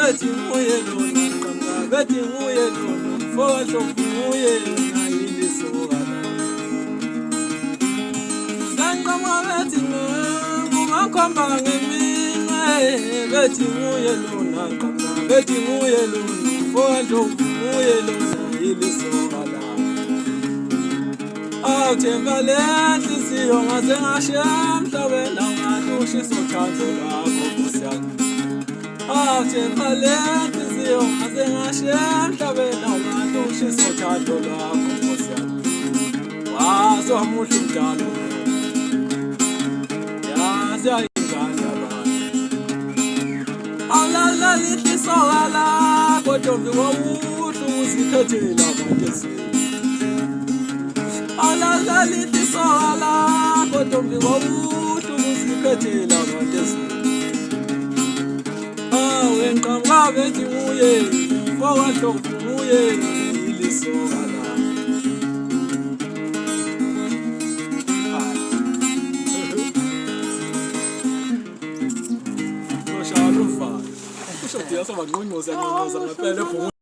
bethi nguye lona qamba bethi nguye lona mfowahlobo nguye yena ilisoka sanqama bethi kungakhomba ngeminwe bethi nguye lona qamba bethi nguye lona mfowahlobo nguye lona ilisoka Awuthemba lenhliziyo ngaze ngashiya emhlabeni awungalushiso uthando lwakho Nkosi yami Awuthemba lenhliziyo ngaze ngashiya emhlabeni awungalushiso uthando lwakho Nkosi yami Wazomuhle umdalo yazi ayingane yabantu Awulala lihlisoka lakho ntombi wawuhle uzikhethela abantu ezweni Alala lihlisoka lakho ntombi wawuhle uzikhethela abantu ezweni Wenqamba bethi nguye mfowahlobo nguye ilisoka lakho Noshala ufana Usho diya soba ngqongqoza ngqongqoza ngempela